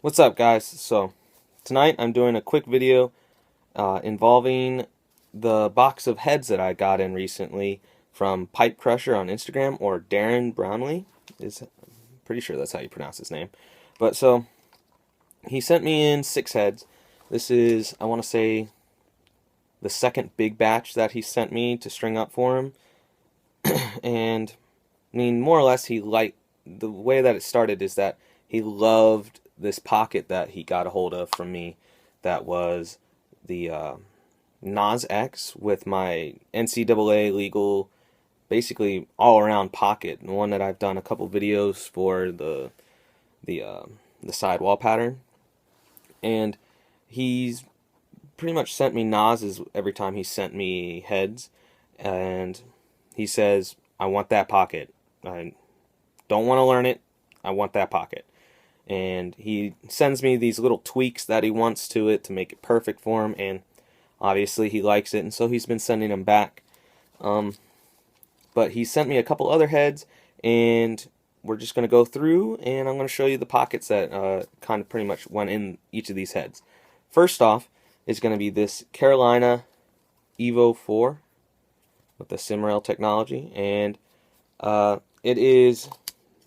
What's up, guys? So tonight I'm doing a quick video involving the box of heads that I got in recently from PipeCrusher on Instagram, or Darren Brownlee. I'm pretty sure that's how you pronounce his name. But so he sent me in 6 heads. This is, I want to say, the second big batch that he sent me to string up for him. And I mean, more or less, the way that it started is that he loved this pocket that he got a hold of from me. That was the Nas X with my NCAA legal, basically all around pocket. The one that I've done a couple videos for the uh, the sidewall pattern, and he's pretty much sent me Nas's every time he sent me heads, and he says, "I want that pocket. I don't want to learn it. I want that pocket." And he sends me these little tweaks that he wants to it to make it perfect for him, and obviously he likes it, and so he's been sending them back. But he sent me a couple other heads, and we're just going to go through, and I'm going to show you the pockets that kind of pretty much went in each of these heads. First off is going to be this Carolina Evo 4 with the Simrail technology, and it is,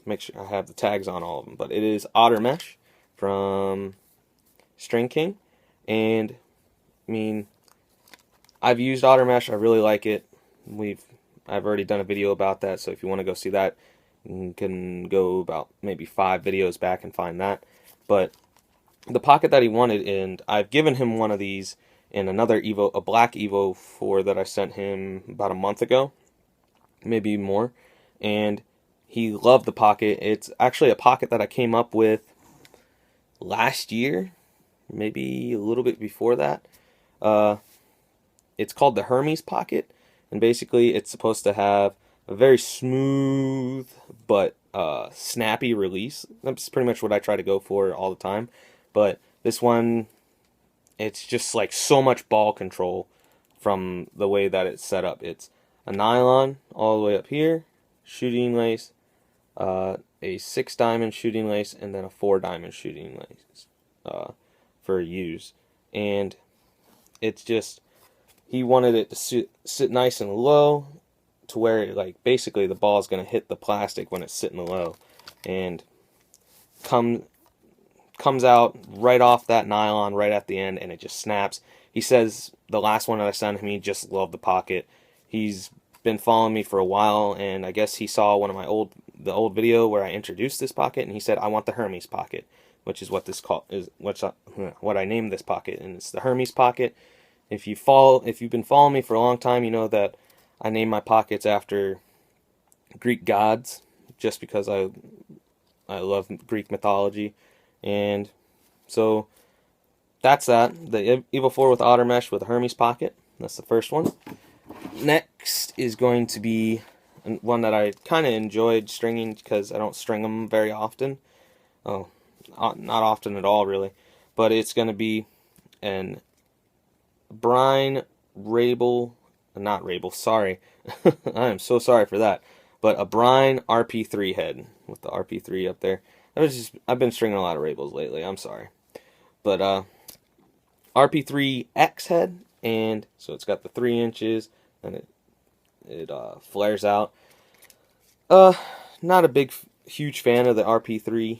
make sure I have the tags on all of them, but it is Otter Mesh from String King. And I mean, I've used Otter Mesh. I really like it. I've already done a video about that, so if you want to go see that, you can go about maybe 5 videos back and find that. But the pocket that he wanted, and I've given him one of these in another Evo, a black Evo 4 that I sent him about a month ago, maybe more, and he loved the pocket. It's actually a pocket that I came up with last year, maybe a little bit before that. It's called the Hermes pocket, and basically it's supposed to have a very smooth but snappy release. That's pretty much what I try to go for all the time. But this one, it's just like so much ball control from the way that it's set up. It's a nylon all the way up here, shooting lace, a 6-diamond shooting lace, and then a 4-diamond shooting lace for use. And it's just, he wanted it to sit nice and low, to where like basically the ball is going to hit the plastic when it's sitting low, and comes out right off that nylon right at the end, and it just snaps. He says the last one that I sent him, he just loved the pocket. He's been following me for a while, and I guess he saw one of my the old video where I introduced this pocket, and he said, "I want the Hermes pocket," which is what what I named this pocket, and it's the Hermes pocket. If you've been following me for a long time, you know that I name my pockets after Greek gods, just because I love Greek mythology. And so that's that. The Evo 4 with Otter Mesh with a Hermes pocket. That's the first one. Next is going to be one that I kind of enjoyed stringing because I don't string them very often. Oh, not often at all, really. But it's going to be an Brine Rabel, not Rabel, sorry. I am so sorry for that. But a Brine RP3 head with the RP3 up there. I've been stringing a lot of Rabels lately, I'm sorry. But RP3X head, and so it's got the 3 inches, and it flares out. Not a huge fan of the RP3.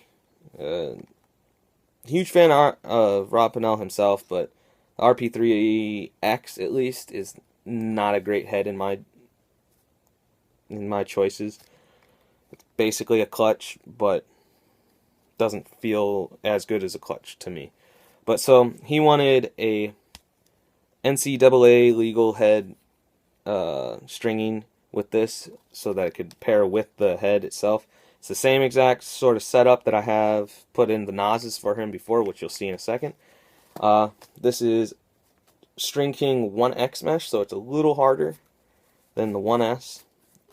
Huge fan of Rob Pennell himself, but the RP3X at least is not a great head in my choices. It's basically a clutch, but doesn't feel as good as a clutch to me. But so he wanted a NCAA legal head stringing with this so that it could pair with the head itself. It's the same exact sort of setup that I have put in the Nas's for him before, which you'll see in a second. This is String King 1X mesh, so it's a little harder than the 1S,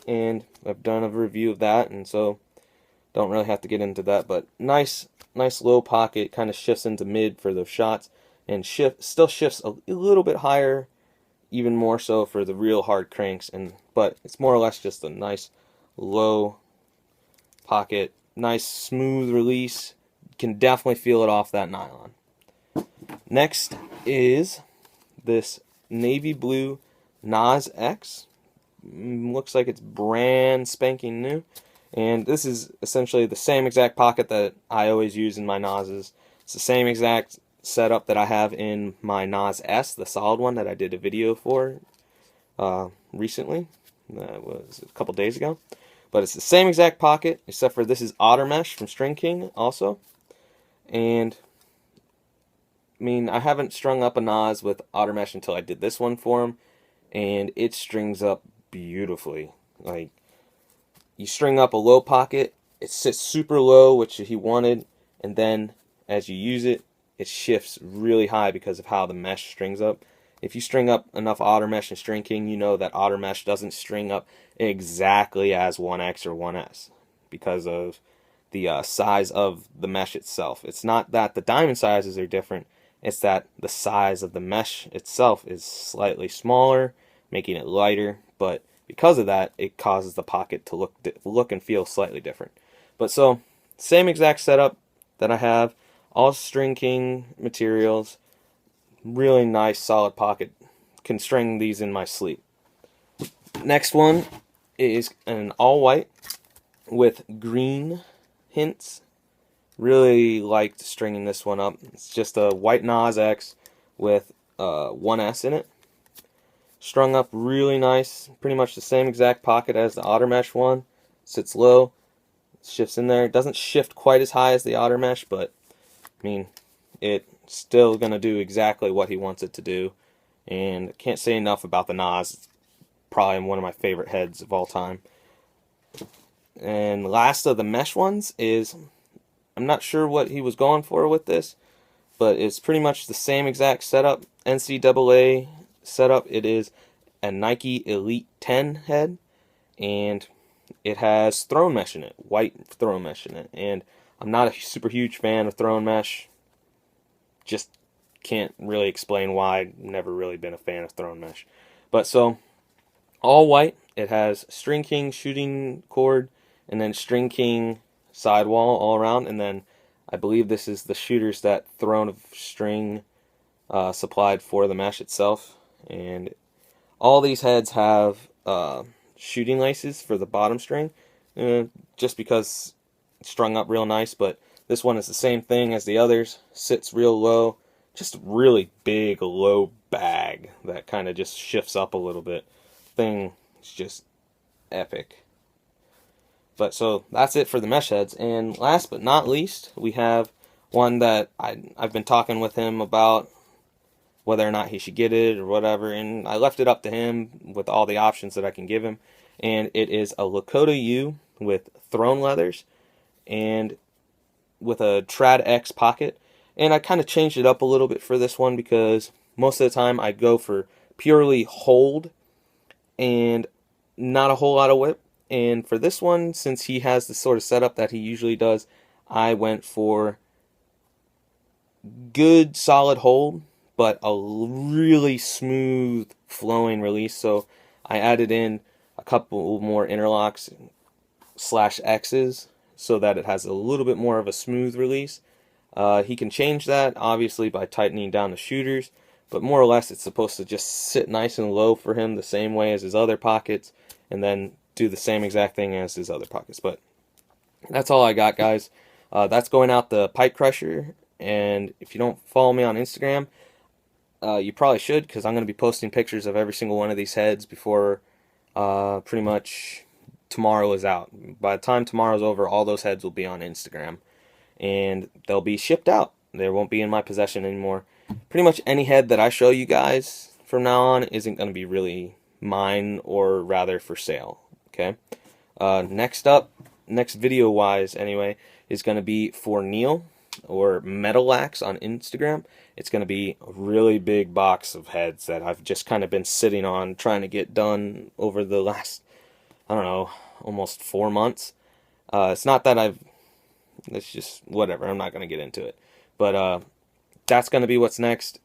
and I've done a review of that, and so don't really have to get into that. But nice low pocket, kind of shifts into mid for those shots, and still shifts a little bit higher, even more so for the real hard cranks. But it's more or less just a nice low pocket, nice smooth release, can definitely feel it off that nylon. Next is this navy blue Nas X. Looks like it's brand spanking new. And this is essentially the same exact pocket that I always use in my Nas's. It's the same exact setup that I have in my Nas S, the solid one that I did a video for recently. That was a couple days ago. But it's the same exact pocket, except for this is Otter Mesh from String King also. And I mean, I haven't strung up a Nas with Otter Mesh until I did this one for him, and it strings up beautifully. Like, you string up a low pocket, it sits super low, which he wanted, and then as you use it, it shifts really high because of how the mesh strings up. If you string up enough Otter Mesh and String King, you know that Otter Mesh doesn't string up exactly as 1X or 1S because of the size of the mesh itself. It's not that the diamond sizes are different, it's that the size of the mesh itself is slightly smaller, making it lighter, but because of that, it causes the pocket to look and feel slightly different. But so, same exact setup that I have, all String King materials, really nice solid pocket. Can string these in my sleep. Next one is an all white with green hints. Really liked stringing this one up. It's just a white Nas X with 1S in it. Strung up really nice. Pretty much the same exact pocket as the Otter Mesh one. Sits low. Shifts in there. It doesn't shift quite as high as the Otter Mesh, but I mean, it's still going to do exactly what he wants it to do. And I can't say enough about the Nas. It's probably one of my favorite heads of all time. And last of the mesh ones is, I'm not sure what he was going for with this, but it's pretty much the same exact setup, NCAA setup. It is a Nike Elite 10 head, and it has throne mesh in it, white throne mesh in it. And I'm not a super huge fan of throne mesh. Just can't really explain why. I've never really been a fan of throne mesh. But so, all white. It has String King shooting cord, and then String King sidewall all around, and then I believe this is the shooters that throne of string supplied for the mesh itself. And all these heads have shooting laces for the bottom string, just because it's strung up real nice. But this one is the same thing as the others, sits real low, just really big low bag that kind of just shifts up a little bit. Thing is just epic. But so that's it for the mesh heads. And last but not least, we have one that I've been talking with him about whether or not he should get it or whatever, and I left it up to him with all the options that I can give him. And it is a Lakota U with throne leathers and with a Trad X pocket. And I kind of changed it up a little bit for this one because most of the time I go for purely hold and not a whole lot of whip. And for this one, since he has the sort of setup that he usually does, I went for good solid hold, but a really smooth flowing release. So I added in a couple more interlocks / X's so that it has a little bit more of a smooth release. He can change that, obviously, by tightening down the shooters, but more or less it's supposed to just sit nice and low for him the same way as his other pockets, and then do the same exact thing as his other pockets. But that's all I got, guys. That's going out the PipeCrusher, and if you don't follow me on Instagram, you probably should, because I'm going to be posting pictures of every single one of these heads before pretty much tomorrow is out. By the time tomorrow's over, all those heads will be on Instagram, and they'll be shipped out. They won't be in my possession anymore. Pretty much any head that I show you guys from now on isn't going to be really mine, or rather for sale. Okay. Next up, next video wise anyway, is going to be for Neil, or Metalax on Instagram. It's going to be a really big box of heads that I've just kind of been sitting on trying to get done over the last, I don't know, almost 4 months. It's not that it's just whatever, I'm not going to get into it. But that's going to be what's next.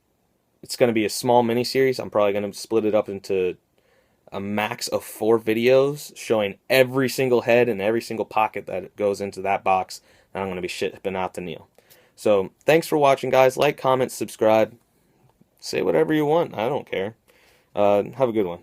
It's going to be a small mini series. I'm probably going to split it up into a max of 4 videos showing every single head and every single pocket that goes into that box that I'm going to be shipping out to Neil. So thanks for watching, guys. Like, comment, subscribe, say whatever you want. I don't care. Have a good one.